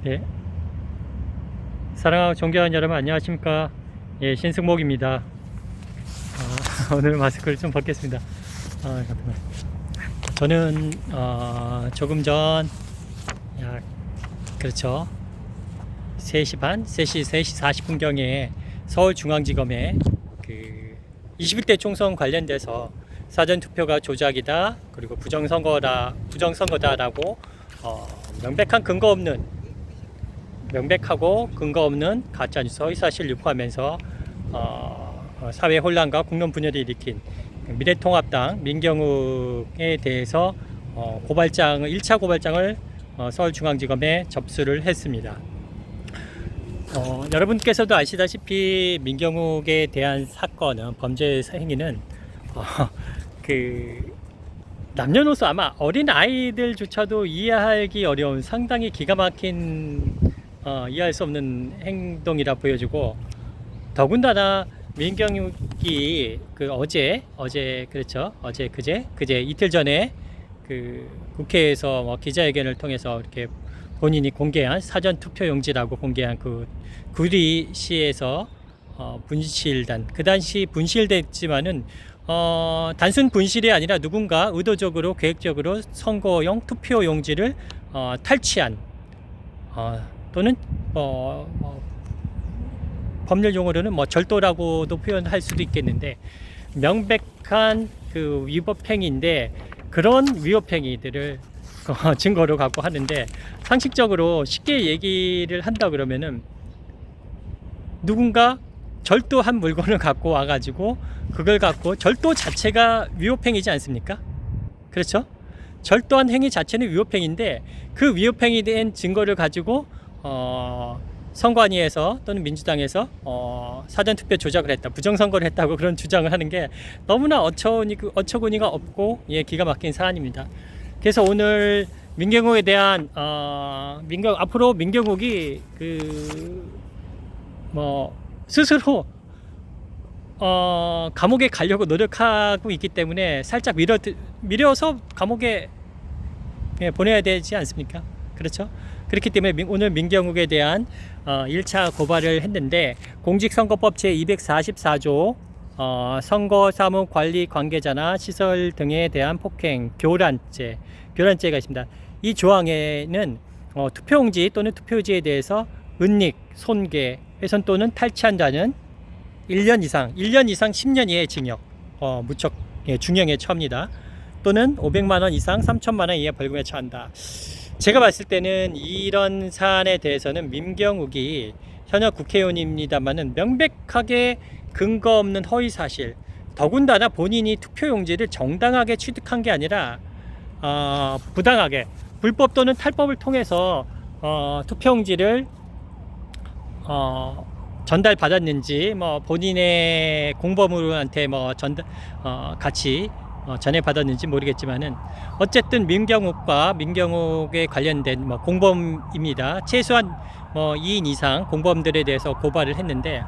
네, 사랑하고 존경하는 여러분 안녕하십니까? 예, 신승목입니다. 오늘 마스크를 좀 벗겠습니다. 잠깐만. 저는 조금 전 약 그렇죠 3시 반, 3시 40분경에 서울중앙지검에 그 21대 총선 관련돼서 사전투표가 조작이다, 그리고 부정선거다라고 명백하고 근거 없는 가짜뉴스 허위사실 유포하면서 사회 혼란과 국론 분열을 일으킨 미래통합당 민경욱에 대해서 1차 고발장을 서울중앙지검에 접수를 했습니다. 여러분께서도 아시다시피 민경욱에 대한 사건은, 범죄 행위는 그 남녀노소, 아마 어린 아이들조차도 이해하기 어려운 상당히 기가 막힌 이해할 수 없는 행동이라 보여지고, 더군다나 민경욱이 그렇죠, 그제 이틀 전에 그 국회에서 기자회견을 통해서 이렇게 본인이 공개한 사전 투표용지라고 공개한 그 구리시에서 분실단, 그 당시 분실됐지만은 단순 분실이 아니라 누군가 의도적으로 계획적으로 선거용 투표용지를 탈취한, 또는 법률 용어로는 절도라고도 표현할 수도 있겠는데, 명백한 그 위법행위인데, 그런 위법행위들을 증거로 갖고 하는데, 상식적으로 쉽게 얘기를 한다 그러면은 누군가 절도한 물건을 갖고 와가지고 그걸 갖고, 절도 자체가 위법행위지 않습니까? 그렇죠? 절도한 행위 자체는 위법행위인데, 그 위법행위에 대한 증거를 가지고 선관위에서 또는 민주당에서 사전투표 조작을 했다, 부정선거를 했다고 그런 주장을 하는 게 너무나 어처구니가 없고, 기가 막힌 사안입니다. 그래서 오늘 민경욱에 대한 앞으로 민경욱이 스스로 감옥에 가려고 노력하고 있기 때문에 살짝 밀어서 감옥에 보내야 되지 않습니까? 그렇죠? 그렇기 때문에 오늘 민경욱에 대한 1차 고발을 했는데, 공직선거법 제244조 선거사무 관리 관계자나 시설 등에 대한 폭행, 교란죄가 있습니다. 이 조항에는 투표용지 또는 투표지에 대해서 은닉, 손괴, 훼손 또는 탈취한 자는 1년 이상 10년 이하의 징역, 무척 중형에 처합니다. 또는 500만 원 이상 3천만 원 이하 벌금에 처한다. 제가 봤을 때는 이런 사안에 대해서는 민경욱이 현역 국회의원입니다만은 명백하게 근거 없는 허위 사실, 더군다나 본인이 투표용지를 정당하게 취득한 게 아니라 부당하게 불법 또는 탈법을 통해서 투표용지를 전달받았는지, 본인의 공범으로한테 같이 전해받았는지 모르겠지만은, 어쨌든 민경욱에 관련된 공범입니다. 최소한 2인 이상 공범들에 대해서 고발을 했는데,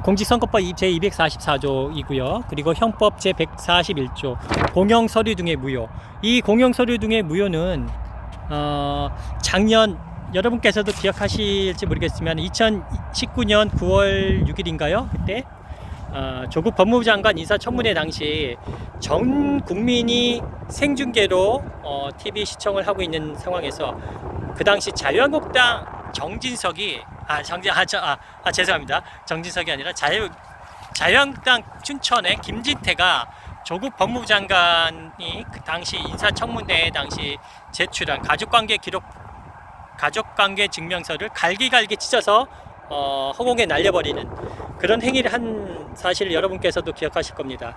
공직선거법 제244조이고요. 그리고 형법 제141조 공영서류 등의 무효. 이 공영서류 등의 무효는 작년, 여러분께서도 기억하실지 모르겠지만 2019년 9월 6일인가요? 그때 조국 법무부 장관 인사청문회 당시 전 국민이 생중계로 TV 시청을 하고 있는 상황에서, 그 당시 자유한국당 정진석이 죄송합니다. 정진석이 아니라 자유한국당 춘천의 김진태가 조국 법무부 장관이 그 당시 인사청문회 당시 제출한 가족관계 증명서를 갈기갈기 찢어서 허공에 날려버리는 그런 행위를 한 사실을 여러분께서도 기억하실 겁니다.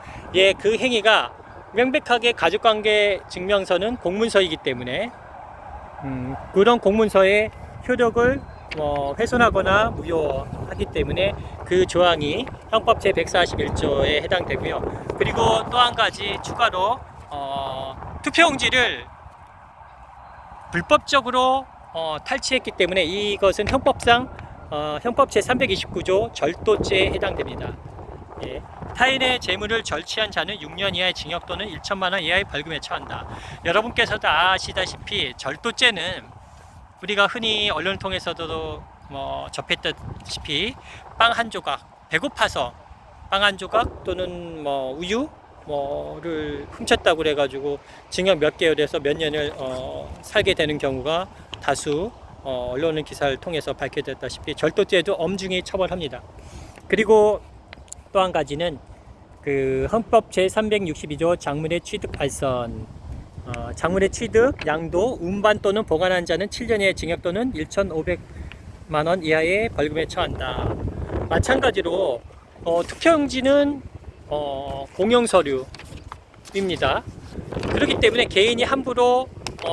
그 행위가 명백하게 가족관계 증명서는 공문서이기 때문에 그런 공문서의 효력을 훼손하거나 무효하기 때문에 그 조항이 형법 제141조에 해당되고요. 그리고 또 한 가지 추가로 투표용지를 불법적으로 탈취했기 때문에 이것은 형법 제329조 절도죄에 해당됩니다. 타인의 재물을 절취한 자는 6년 이하의 징역 또는 1천만 원 이하의 벌금에 처한다. 여러분께서도 아시다시피 절도죄는 우리가 흔히 언론을 통해서도 뭐 접했다시피 빵 한 조각, 배고파서 빵 한 조각 또는 뭐 우유 뭐를 훔쳤다고 그래가지고 징역 몇 개월에서 몇 년을 살게 되는 경우가 다수 언론 기사를 통해서 밝혀졌다시피 절도죄도 엄중히 처벌합니다. 그리고 또 한 가지는 그 헌법 제362조 작물의 취득 알선, 작물의 취득, 양도, 운반 또는 보관한 자는 7년의 징역 또는 1,500만 원 이하의 벌금에 처한다. 마찬가지로 투표용지는 공용서류입니다. 그렇기 때문에 개인이 함부로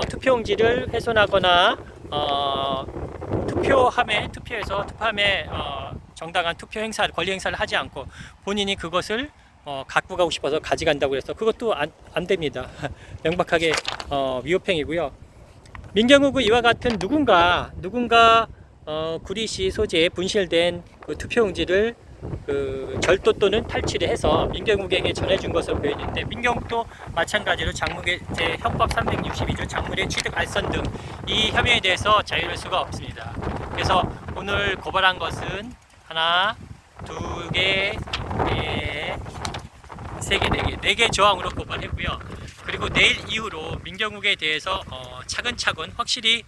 투표용지를 훼손하거나 투표함에 정당한 투표 행사를, 권리 행사를 하지 않고 본인이 그것을 갖고 가고 싶어서 가져간다고 해서 그것도 안 됩니다. 명백하게 위법행위고요. 민경욱 이와 같은 누군가 구리시 소재에 분실된 그 투표용지를 그 절도 또는 탈취를 해서 민경욱에게 전해준 것으로 보여지는데, 민경욱도 마찬가지로 제 형법 362조 작물의 취득 알선 등 이 혐의에 대해서 자유로울 수가 없습니다. 그래서 오늘 고발한 것은 하나, 두 개, 세 개, 네 개 조항으로 고발했고요. 그리고 내일 이후로 민경욱에 대해서 차근차근 확실히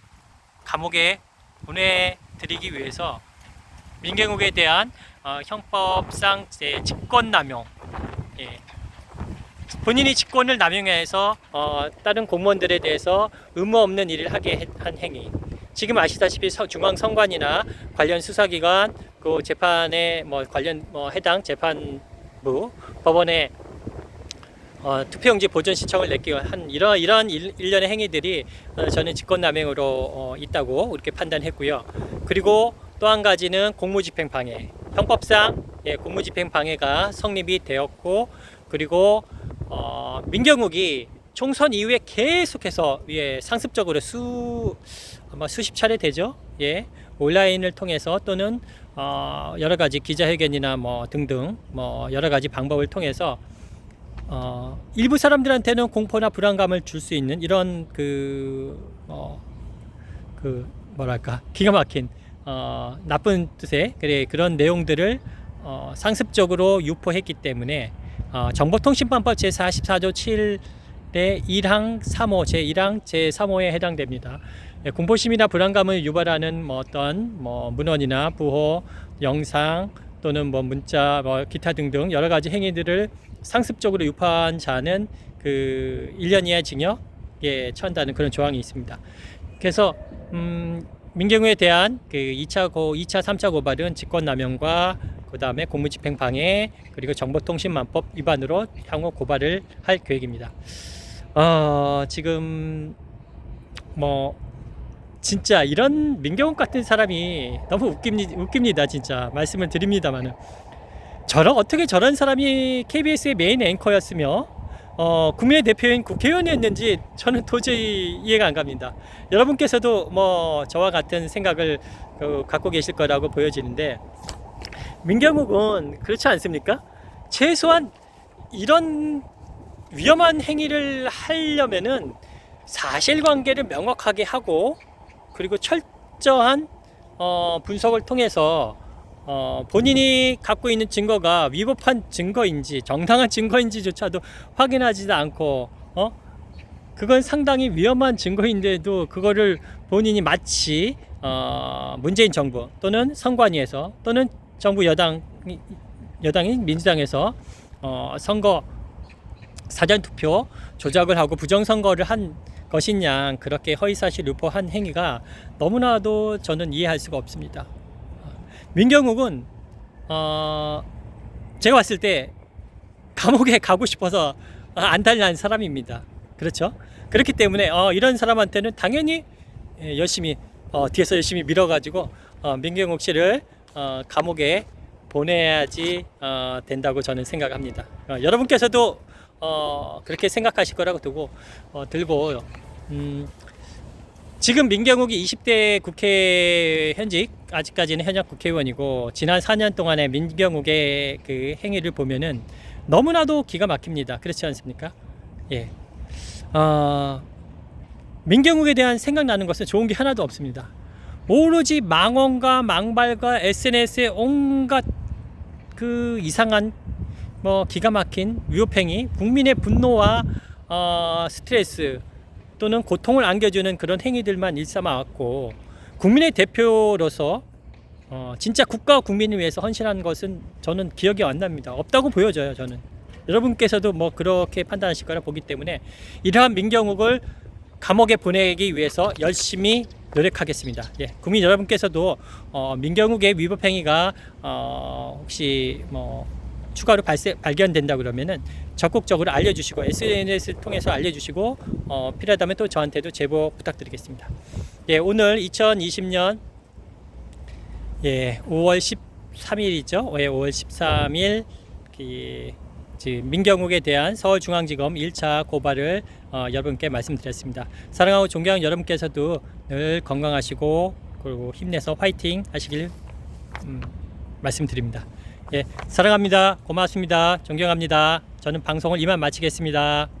감옥에 보내드리기 위해서 민경욱에 대한 형법상 직권남용, 본인이 직권을 남용해서 다른 공무원들에 대해서 의무 없는 일을 하게 한 행위. 지금 아시다시피 중앙선관위나 관련 수사기관, 그 재판에 관련 해당 재판부, 법원에 투표용지 보존 신청을 냈기 한 이러한 일련의 행위들이 저는 직권남용으로 있다고 이렇게 판단했고요. 그리고 또 한 가지는 공무집행방해. 형법상 공무집행방해가 성립이 되었고, 그리고 민경욱이 총선 이후에 계속해서 상습적으로 아마 수십 차례 되죠. 온라인을 통해서 또는 여러 가지 기자회견이나 등등 여러 가지 방법을 통해서 일부 사람들한테는 공포나 불안감을 줄 수 있는 이런 뭐랄까 기가 막힌 나쁜 뜻의 그런 내용들을 상습적으로 유포했기 때문에 정보통신망법 제44조 7의 1항 3호 제1항 제3호에 해당됩니다. 공포심이나 불안감을 유발하는 어떤 문헌이나 부호, 영상 또는 문자, 기타 등등 여러 가지 행위들을 상습적으로 유포한 자는 1년 이하의 징역에 처한다는 그런 조항이 있습니다. 그래서 민경욱에 대한 2차, 3차 고발은 직권남용과 그 다음에 공무집행방해 그리고 정보통신망법 위반으로 향후 고발을 할 계획입니다. 지금 진짜 이런 민경욱 같은 사람이 너무 웃깁니다. 진짜 말씀을 드립니다만은 어떻게 저런 사람이 KBS의 메인 앵커였으며 국민의 대표인 국회의원이었는지 저는 도저히 이해가 안 갑니다. 여러분께서도 저와 같은 생각을 갖고 계실 거라고 보여지는데, 민경욱은 그렇지 않습니까? 최소한 이런 위험한 행위를 하려면은 사실관계를 명확하게 하고, 그리고 철저한 분석을 통해서 본인이 갖고 있는 증거가 위법한 증거인지 정당한 증거인지조차도 확인하지도 않고 그건 상당히 위험한 증거인데도 그거를 본인이 마치 문재인 정부 또는 선관위에서 또는 정부 여당인 민주당에서 선거 사전투표 조작을 하고 부정선거를 한 것이냐, 그렇게 허위사실 유포한 행위가 너무나도 저는 이해할 수가 없습니다. 민경욱은 제가 봤을 때 감옥에 가고 싶어서 안달난 사람입니다. 그렇죠? 그렇기 때문에 이런 사람한테는 당연히 열심히 뒤에서 열심히 밀어가지고 민경욱 씨를 감옥에 보내야지 된다고 저는 생각합니다. 여러분께서도 그렇게 생각하실 거라고 들고 지금 민경욱이 20대 국회 현직, 아직까지는 현역 국회의원이고, 지난 4년 동안의 민경욱의 그 행위를 보면은 너무나도 기가 막힙니다. 그렇지 않습니까? 민경욱에 대한 생각나는 것은 좋은 게 하나도 없습니다. 오로지 망언과 망발과 SNS에 온갖 그 이상한 뭐 기가 막힌 위협행위, 국민의 분노와 스트레스 또는 고통을 안겨주는 그런 행위들만 일삼아왔고, 국민의 대표로서 진짜 국가와 국민을 위해서 헌신한 것은 저는 기억이 안 납니다. 없다고 보여져요. 저는 여러분께서도 뭐 그렇게 판단하실 거라 보기 때문에 이러한 민경욱을 감옥에 보내기 위해서 열심히 노력하겠습니다. 예, 국민 여러분께서도 민경욱의 위법 행위가 혹시 뭐 추가로 발견된다 그러면은 적극적으로 알려주시고 SNS를 통해서 알려주시고 필요하다면 또 저한테도 제보 부탁드리겠습니다. 예, 오늘 2020년 5월 13일이죠. 예, 5월 13일 지금 민경욱에 대한 서울중앙지검 1차 고발을 여러분께 말씀드렸습니다. 사랑하고 존경하는 여러분께서도 늘 건강하시고 그리고 힘내서 화이팅 하시길 말씀드립니다. 예, 사랑합니다. 고맙습니다. 존경합니다. 저는 방송을 이만 마치겠습니다.